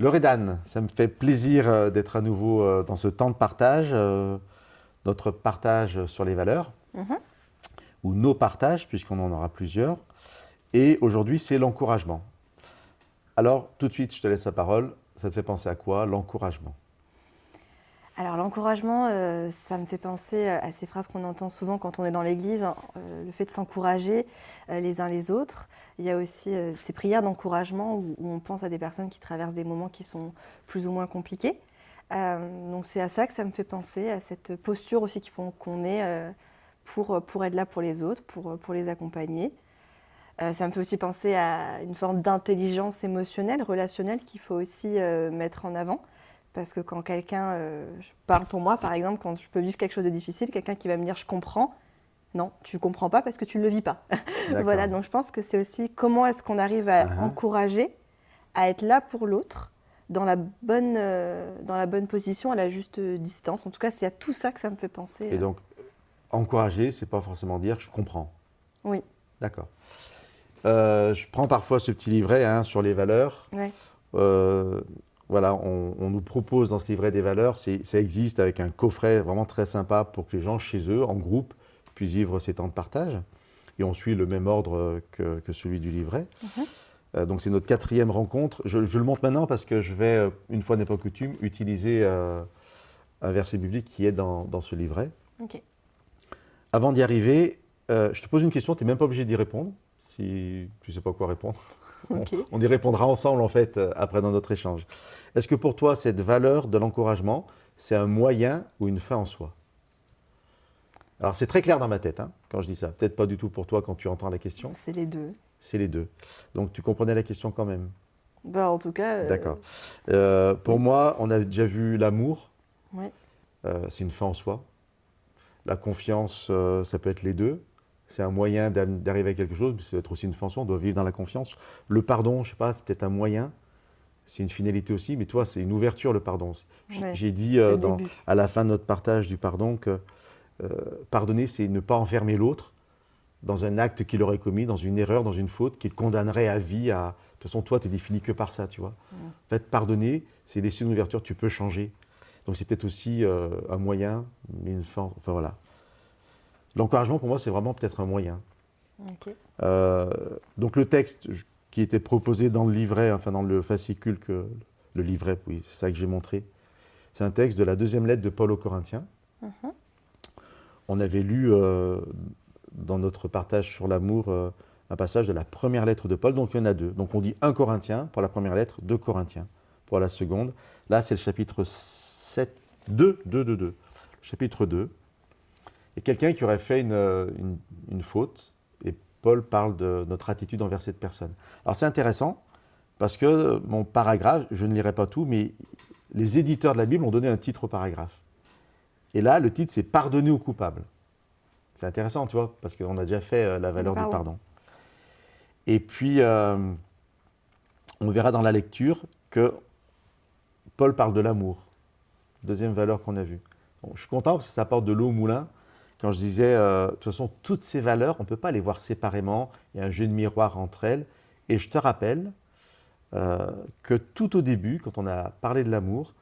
Loredane, ça me fait plaisir d'être à nouveau dans ce temps de partage, notre partage sur les valeurs, ou nos partages, puisqu'on en aura plusieurs. Et aujourd'hui, c'est l'encouragement. Alors, tout de suite, je te laisse la parole. Ça te fait penser à quoi, l'encouragement? Alors l'encouragement, ça me fait penser à ces phrases qu'on entend souvent quand on est dans l'église, hein, le fait de s'encourager les uns les autres. Il y a aussi ces prières d'encouragement où on pense à des personnes qui traversent des moments qui sont plus ou moins compliqués. Donc c'est à ça que ça me fait penser, à cette posture aussi qu'on ait pour être là pour les autres, pour les accompagner. Ça me fait aussi penser à une forme d'intelligence émotionnelle, relationnelle qu'il faut aussi mettre en avant. Parce que quand quelqu'un, je parle pour moi par exemple, quand je peux vivre quelque chose de difficile, quelqu'un qui va me dire je comprends, non, tu ne comprends pas parce que tu ne le vis pas. Voilà, donc je pense que c'est aussi comment est-ce qu'on arrive à encourager, à être là pour l'autre, dans la bonne position, à la juste distance. En tout cas, c'est à tout ça que ça me fait penser. Et donc, encourager, c'est pas forcément dire je comprends. Oui. D'accord. Je prends parfois ce petit livret sur les valeurs. Ouais. Voilà, on nous propose dans ce livret des valeurs, ça existe avec un coffret vraiment très sympa pour que les gens chez eux, en groupe, puissent vivre ces temps de partage. Et on suit le même ordre que celui du livret. Donc c'est notre 4e rencontre. Je le montre maintenant parce que je vais, une fois n'est pas coutume, utiliser un verset biblique qui est dans ce livret. Okay. Avant d'y arriver, je te pose une question, tu n'es même pas obligé d'y répondre, si tu ne sais pas quoi répondre. Okay. On y répondra ensemble, en fait, après dans notre échange. Est-ce que pour toi, cette valeur de l'encouragement, c'est un moyen ou une fin en soi? Alors, c'est très clair dans ma tête, quand je dis ça. Peut-être pas du tout pour toi quand tu entends la question. C'est les deux. C'est les deux. Donc, tu comprenais la question quand même? Ben, en tout cas... D'accord. Pour moi, on a déjà vu l'amour. Oui. C'est une fin en soi. La confiance, ça peut être les deux. C'est un moyen d'arriver à quelque chose, mais ça peut être aussi une fin en soi. On doit vivre dans la confiance. Le pardon, je ne sais pas, c'est peut-être un moyen. C'est une finalité aussi, mais toi, c'est une ouverture, le pardon. Ouais, j'ai dit à la fin de notre partage du pardon que pardonner, c'est ne pas enfermer l'autre dans un acte qu'il aurait commis, dans une erreur, dans une faute, qu'il condamnerait à vie. De toute façon, toi, tu es défini que par ça, tu vois. En fait, pardonner, c'est laisser une ouverture, tu peux changer. Donc, c'est peut-être aussi un moyen, mais une fin. Enfin, voilà. L'encouragement, pour moi, c'est vraiment peut-être un moyen. Okay. Donc, le texte qui était proposé dans le livret, enfin dans le fascicule, le livret, oui, c'est ça que j'ai montré. C'est un texte de la 2e lettre de Paul aux Corinthiens. On avait lu dans notre partage sur l'amour un passage de la 1re lettre de Paul, donc il y en a 2. Donc on dit 1 Corinthien pour la 1re lettre, 2 Corinthiens pour la seconde. Là, c'est le chapitre 2. Chapitre 2. Et quelqu'un qui aurait fait une faute, et Paul parle de notre attitude envers cette personne. Alors c'est intéressant, parce que mon paragraphe, je ne lirai pas tout, mais les éditeurs de la Bible ont donné un titre au paragraphe. Et là, le titre, c'est « Pardonner aux coupables ». C'est intéressant, tu vois, parce qu'on a déjà fait la valeur du pardon. Et puis, on verra dans la lecture que Paul parle de l'amour, 2e valeur qu'on a vue. Bon, je suis content parce que ça apporte de l'eau au moulin. Quand je disais, de toute façon, toutes ces valeurs, on ne peut pas les voir séparément. Il y a un jeu de miroir entre elles. Et je te rappelle que tout au début, quand on a parlé de l'amour,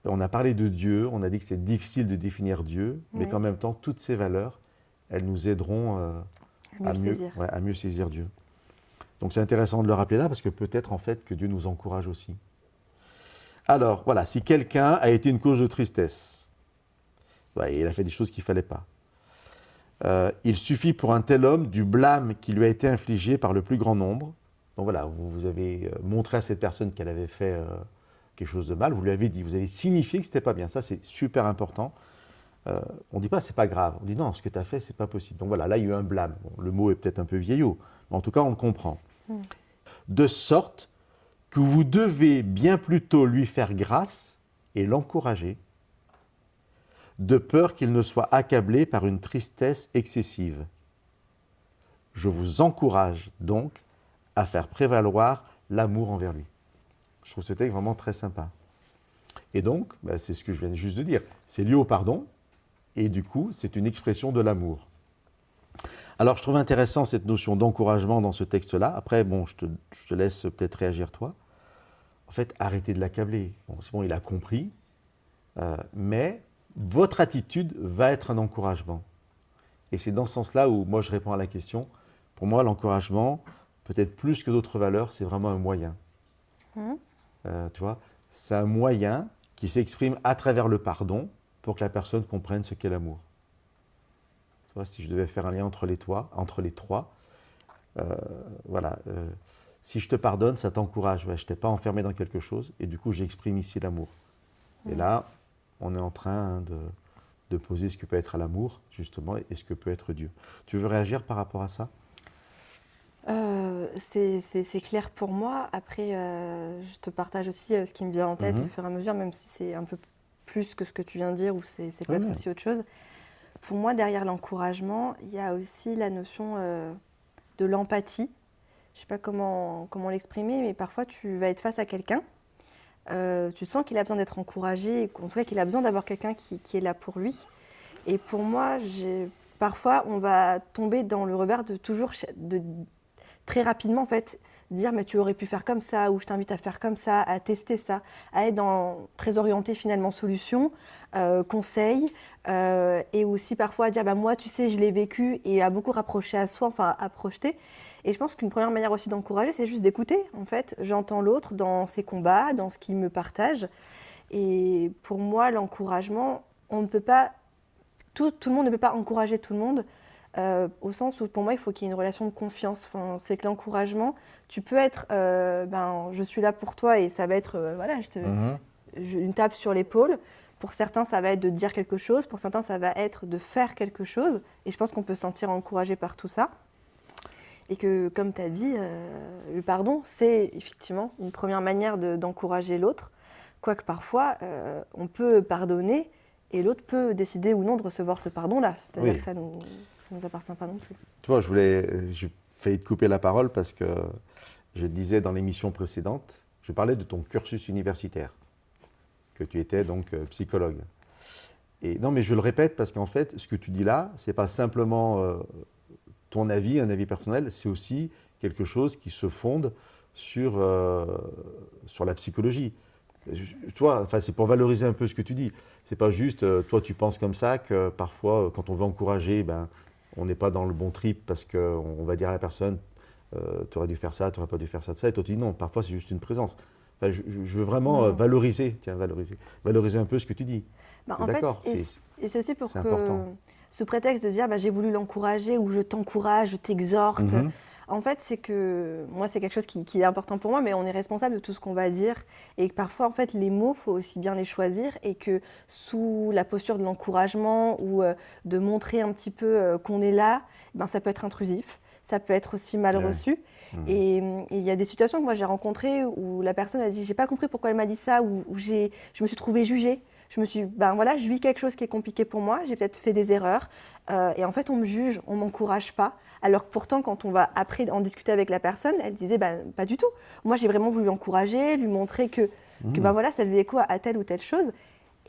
on a parlé de Dieu, on a dit que c'est difficile de définir Dieu, mais qu'en même temps, toutes ces valeurs, elles nous aideront à mieux saisir Dieu. Donc c'est intéressant de le rappeler là, parce que peut-être en fait que Dieu nous encourage aussi. Alors voilà, si quelqu'un a été une cause de tristesse, il a fait des choses qu'il ne fallait pas. Il suffit pour un tel homme du blâme qui lui a été infligé par le plus grand nombre. Donc voilà, vous avez montré à cette personne qu'elle avait fait quelque chose de mal, vous lui avez dit, vous avez signifié que ce n'était pas bien. Ça, c'est super important. On ne dit pas c'est pas grave, on dit non, ce que tu as fait, c'est pas possible. Donc voilà, là, il y a eu un blâme. Bon, le mot est peut-être un peu vieillot, mais en tout cas, on le comprend. De sorte que vous devez bien plutôt lui faire grâce et l'encourager, de peur qu'il ne soit accablé par une tristesse excessive. Je vous encourage donc à faire prévaloir l'amour envers lui. Je trouve ce texte vraiment très sympa. Et donc, c'est ce que je viens juste de dire, c'est lié au pardon, et du coup, c'est une expression de l'amour. Alors, je trouve intéressant cette notion d'encouragement dans ce texte-là. Après, bon, je te laisse peut-être réagir toi. en fait, arrêtez de l'accabler. Bon, c'est bon, il a compris, mais votre attitude va être un encouragement. Et c'est dans ce sens-là où moi je réponds à la question. Pour moi, l'encouragement, peut-être plus que d'autres valeurs, c'est vraiment un moyen. Tu vois, c'est un moyen qui s'exprime à travers le pardon pour que la personne comprenne ce qu'est l'amour. Tu vois, si je devais faire un lien entre les trois, voilà. Si je te pardonne, ça t'encourage. Ouais, je ne t'ai pas enfermé dans quelque chose et du coup, j'exprime ici l'amour. Et là, on est en train de poser ce que peut être l'amour, justement, et ce que peut être Dieu. Tu veux réagir par rapport à ça? C'est clair pour moi. Après, je te partage aussi ce qui me vient en tête au fur et à mesure, même si c'est un peu plus que ce que tu viens de dire ou c'est peut-être aussi autre chose. Pour moi, derrière l'encouragement, il y a aussi la notion de l'empathie. Je ne sais pas comment l'exprimer, mais parfois tu vas être face à quelqu'un, tu sens qu'il a besoin d'être encouragé, en tout cas qu'il a besoin d'avoir quelqu'un qui est là pour lui. Et pour moi, parfois on va tomber dans le revers de toujours très rapidement en fait dire mais tu aurais pu faire comme ça ou je t'invite à faire comme ça, à tester ça, à être très orienté finalement solution, conseil et aussi parfois à dire bah moi tu sais je l'ai vécu et à beaucoup rapprocher à soi, enfin à projeter. Et je pense qu'une première manière aussi d'encourager c'est juste d'écouter en fait. J'entends l'autre dans ses combats, dans ce qu'il me partage et pour moi l'encouragement on ne peut pas, tout le monde ne peut pas encourager tout le monde. Au sens où pour moi il faut qu'il y ait une relation de confiance. Enfin, c'est que l'encouragement, tu peux être je suis là pour toi et ça va être voilà, une tape sur l'épaule. Pour certains ça va être de dire quelque chose, pour certains ça va être de faire quelque chose et je pense qu'on peut se sentir encouragé par tout ça. Et que comme tu as dit, le pardon c'est effectivement une première manière d'encourager l'autre, quoique parfois on peut pardonner et l'autre peut décider ou non de recevoir ce pardon-là, c'est-à-dire que ça nous appartient pas non plus. Tu vois, j'ai failli te couper la parole parce que je disais dans l'émission précédente, je parlais de ton cursus universitaire, que tu étais donc psychologue. Et non, mais je le répète parce qu'en fait, ce que tu dis là, c'est pas simplement ton avis, un avis personnel, c'est aussi quelque chose qui se fonde sur la psychologie. Toi, enfin, c'est pour valoriser un peu ce que tu dis. C'est pas juste, toi, tu penses comme ça, que parfois, quand on veut encourager, on n'est pas dans le bon trip parce qu'on va dire à la personne, tu aurais dû faire ça, tu n'aurais pas dû faire ça, de ça. Et toi, tu dis non, parfois, c'est juste une présence. Enfin, je veux vraiment valoriser un peu ce que tu dis. D'accord, et c'est aussi pour que, important. Sous prétexte de dire, j'ai voulu l'encourager ou je t'encourage, je t'exhorte. En fait, c'est que moi, c'est quelque chose qui est important pour moi, mais on est responsable de tout ce qu'on va dire. Et que parfois, en fait, les mots, il faut aussi bien les choisir. Et que sous la posture de l'encouragement ou de montrer un petit peu qu'on est là, ça peut être intrusif. Ça peut être aussi mal reçu. Et il y a des situations que moi, j'ai rencontrées où la personne a dit « j'ai pas compris pourquoi elle m'a dit ça » ou je me suis trouvée jugée. Je me suis je vis quelque chose qui est compliqué pour moi, j'ai peut-être fait des erreurs et en fait on me juge, on m'encourage pas. Alors que pourtant quand on va après en discuter avec la personne, elle disait pas du tout. Moi j'ai vraiment voulu l'encourager, lui montrer que ça faisait écho à telle ou telle chose.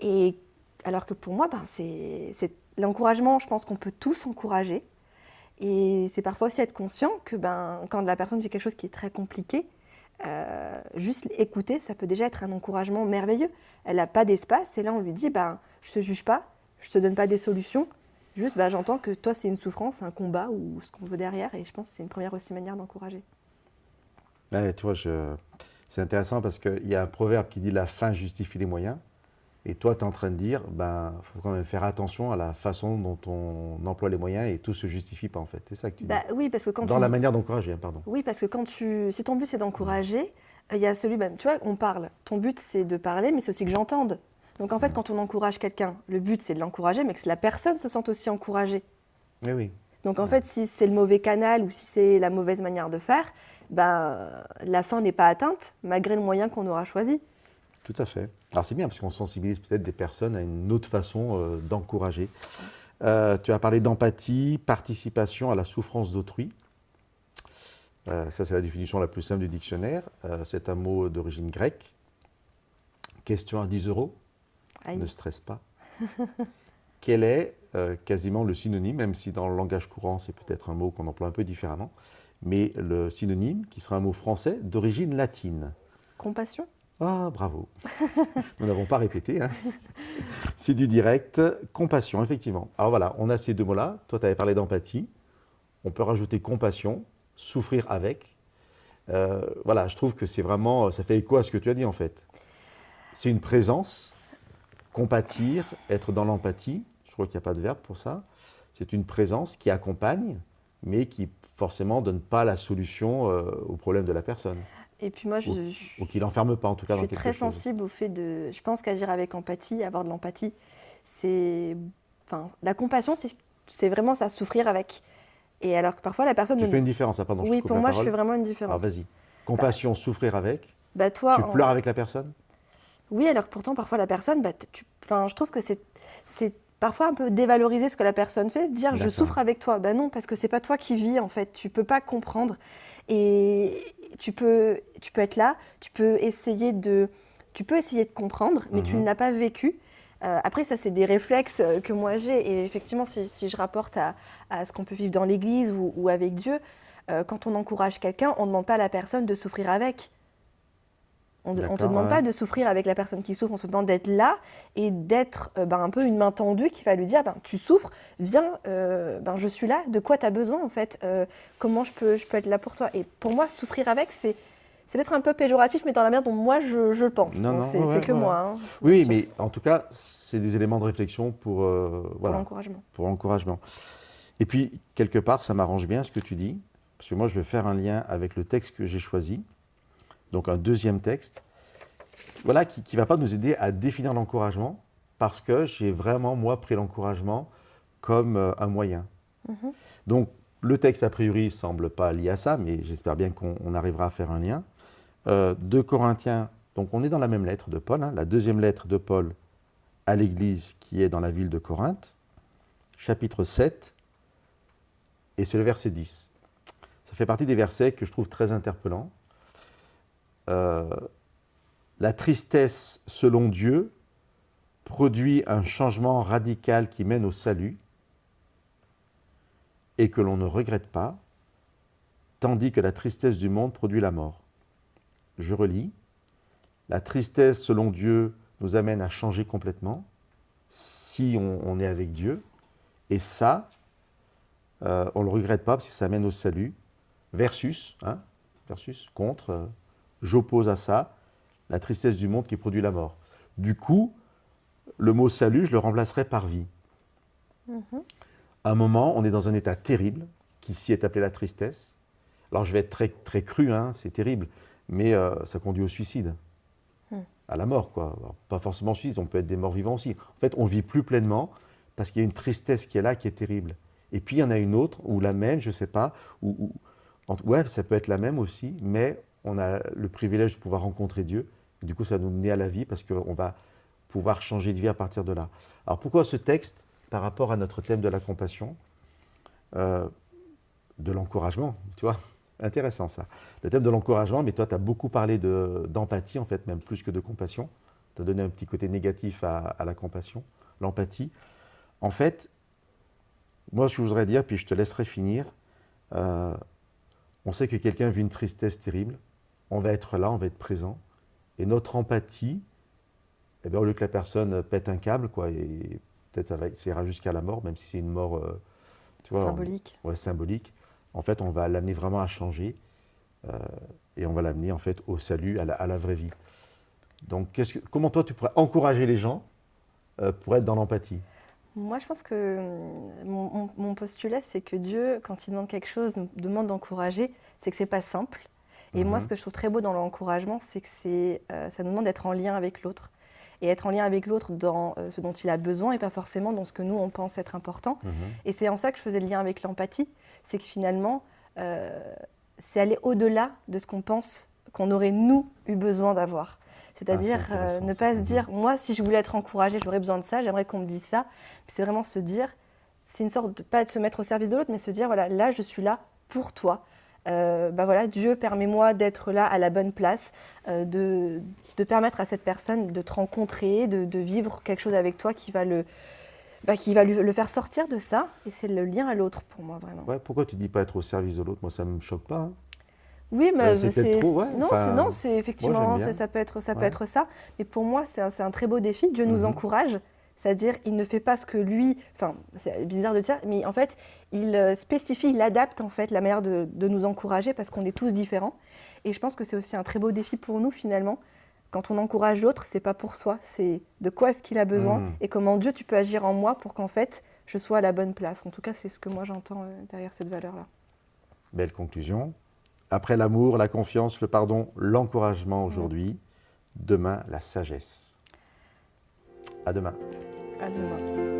Et alors que pour moi c'est l'encouragement, je pense qu'on peut tous encourager. Et c'est parfois aussi être conscient que quand la personne vit quelque chose qui est très compliqué, juste écouter, ça peut déjà être un encouragement merveilleux. Elle n'a pas d'espace et là on lui dit je te juge pas, je te donne pas des solutions, juste j'entends que toi c'est une souffrance, un combat ou ce qu'on veut derrière et je pense que c'est une première aussi manière d'encourager. Ouais, tu vois, c'est intéressant parce qu'il y a un proverbe qui dit la fin justifie les moyens et toi tu es en train de dire faut quand même faire attention à la façon dont on emploie les moyens et tout se justifie pas en fait. C'est ça que tu dis. Oui, parce que quand dans la manière d'encourager, pardon. Oui, parce que si ton but c'est d'encourager, il y a celui, tu vois, on parle. Ton but c'est de parler, mais c'est aussi que j'entende. Donc en fait, quand on encourage quelqu'un, le but c'est de l'encourager, mais que la personne se sente aussi encouragée. Oui. Donc en fait, si c'est le mauvais canal ou si c'est la mauvaise manière de faire, la fin n'est pas atteinte, malgré le moyen qu'on aura choisi. Tout à fait. Alors c'est bien parce qu'on sensibilise peut-être des personnes à une autre façon d'encourager. Tu as parlé d'empathie, participation à la souffrance d'autrui. Ça, c'est la définition la plus simple du dictionnaire. C'est un mot d'origine grecque. Question à 10 €. Aïe. Ne stresse pas. Quel est quasiment le synonyme, même si dans le langage courant, c'est peut-être un mot qu'on emploie un peu différemment, mais le synonyme qui sera un mot français d'origine latine. Compassion. Ah, bravo. Nous n'avons pas répété. Hein. C'est du direct. Compassion, effectivement. Alors voilà, on a ces deux mots-là. Toi, tu avais parlé d'empathie. On peut rajouter compassion, souffrir avec. Voilà, je trouve que c'est vraiment, ça fait écho à ce que tu as dit en fait. C'est une présence, compatir, être dans l'empathie. Je crois qu'il n'y a pas de verbe pour ça. C'est une présence qui accompagne, mais qui forcément ne donne pas la solution au problème de la personne. Et puis moi, Ou qui ne l'enferme pas en tout cas dans quelque chose. Je suis très sensible au fait de... Je pense qu'agir avec empathie, avoir de l'empathie, c'est... Enfin, la compassion, c'est vraiment ça, souffrir avec. Et alors que parfois la personne... Tu fais une différence, pardon, je te Oui, coupe pour la moi, parole. je fais vraiment une différence. Alors vas-y. Compassion, souffrir avec. Toi, tu pleures avec la personne? Oui, alors que pourtant, parfois la personne, je trouve que c'est parfois un peu dévaloriser ce que la personne fait, dire je souffre avec toi. Non, parce que c'est pas toi qui vis en fait, tu peux pas comprendre. Et tu peux être là, tu peux essayer de comprendre, mais tu ne l'as pas vécu. Après, ça, c'est des réflexes que moi j'ai. Et effectivement, si je rapporte à ce qu'on peut vivre dans l'Église ou avec Dieu, quand on encourage quelqu'un, on ne demande pas à la personne de souffrir avec. On ne te demande pas de souffrir avec la personne qui souffre, on se demande d'être là et d'être un peu une main tendue qui va lui dire tu souffres, viens, je suis là, de quoi tu as besoin en fait, comment je peux être là pour toi. Et pour moi, souffrir avec, c'est peut-être un peu péjoratif, mais dans la manière dont moi je pense. C'est que moi. Hein, oui, mais en tout cas, c'est des éléments de réflexion pour l'encouragement. Pour l'encouragement. Et puis, quelque part, ça m'arrange bien ce que tu dis, parce que moi, je vais faire un lien avec le texte que j'ai choisi. Donc un deuxième texte, voilà, qui ne va pas nous aider à définir l'encouragement, parce que j'ai vraiment, moi, pris l'encouragement comme un moyen. Donc, le texte, a priori, ne semble pas lié à ça, mais j'espère bien qu'on arrivera à faire un lien. 2 Corinthiens, donc on est dans la même lettre de Paul, hein, la deuxième lettre de Paul à l'église qui est dans la ville de Corinthe, chapitre 7, et c'est le verset 10. Ça fait partie des versets que je trouve très interpellants. La tristesse, selon Dieu, produit un changement radical qui mène au salut et que l'on ne regrette pas, tandis que la tristesse du monde produit la mort. Je relis. La tristesse, selon Dieu, nous amène à changer complètement si on est avec Dieu. Et ça, on ne le regrette pas parce que ça amène au salut. Versus, contre... j'oppose à ça la tristesse du monde qui produit la mort. Du coup, le mot salut, je le remplacerai par vie. À un moment, on est dans un état terrible, qui ici est appelé la tristesse. Alors je vais être très, très cru, c'est terrible, mais ça conduit au suicide, à la mort, quoi. Alors, pas forcément suicide, on peut être des morts vivants aussi. En fait, on vit plus pleinement parce qu'il y a une tristesse qui est là, qui est terrible. Et puis il y en a une autre, ou la même, je ne sais pas, ouais, ça peut être la même aussi, mais on a le privilège de pouvoir rencontrer Dieu. Et du coup, ça va nous mener à la vie parce qu'on va pouvoir changer de vie à partir de là. Alors pourquoi ce texte par rapport à notre thème de la compassion, de l'encouragement, tu vois? Intéressant ça. Le thème de l'encouragement, mais toi, tu as beaucoup parlé d'empathie, en fait, même plus que de compassion. Tu as donné un petit côté négatif à la compassion, l'empathie. En fait, moi, ce que je voudrais dire, puis je te laisserai finir, on sait que quelqu'un vit une tristesse terrible, on va être là, on va être présent, et notre empathie, eh bien, au lieu que la personne pète un câble, quoi, et peut-être ça ira jusqu'à la mort, même si c'est une mort tu vois, symbolique. Symbolique. En fait, on va l'amener vraiment à changer, et on va l'amener en fait au salut, à la vraie vie. Donc, comment toi, tu pourrais encourager les gens pour être dans l'empathie? Moi, je pense que mon postulat, c'est que Dieu, quand il demande quelque chose, nous demande d'encourager, c'est que c'est pas simple. Et moi, ce que je trouve très beau dans l'encouragement, c'est que ça nous demande d'être en lien avec l'autre. Et être en lien avec l'autre dans ce dont il a besoin et pas forcément dans ce que nous, on pense être important. Et c'est en ça que je faisais le lien avec l'empathie. C'est que finalement, c'est aller au-delà de ce qu'on pense qu'on aurait, nous, eu besoin d'avoir. C'est-à-dire ne pas se dire, moi, si je voulais être encouragée, j'aurais besoin de ça, j'aimerais qu'on me dise ça. Puis c'est vraiment se dire, c'est une sorte de, pas de se mettre au service de l'autre, mais se dire, voilà, là, je suis là pour toi. Voilà, Dieu, permets-moi d'être là à la bonne place, de permettre à cette personne de te rencontrer, de vivre quelque chose avec toi qui va le faire sortir de ça. Et c'est le lien à l'autre pour moi, vraiment. Ouais, pourquoi tu dis pas être au service de l'autre? Moi, ça ne me choque pas. Oui, mais c'est peut-être trop, ouais. non, Enfin, non, c'est effectivement, moi, j'aime bien. ça peut être ça, peut Ouais. être ça. Mais pour moi, c'est un très beau défi. Dieu nous encourage, c'est-à-dire il ne fait pas ce que lui, enfin, c'est bizarre de dire, mais en fait, il spécifie, il adapte en fait la manière de nous encourager parce qu'on est tous différents. Et je pense que c'est aussi un très beau défi pour nous finalement. Quand on encourage l'autre, c'est pas pour soi, c'est de quoi est-ce qu'il a besoin et comment Dieu tu peux agir en moi pour qu'en fait je sois à la bonne place. En tout cas, c'est ce que moi j'entends derrière cette valeur-là. Belle conclusion. Après l'amour, la confiance, le pardon, l'encouragement aujourd'hui. Demain, la sagesse. À demain. À demain.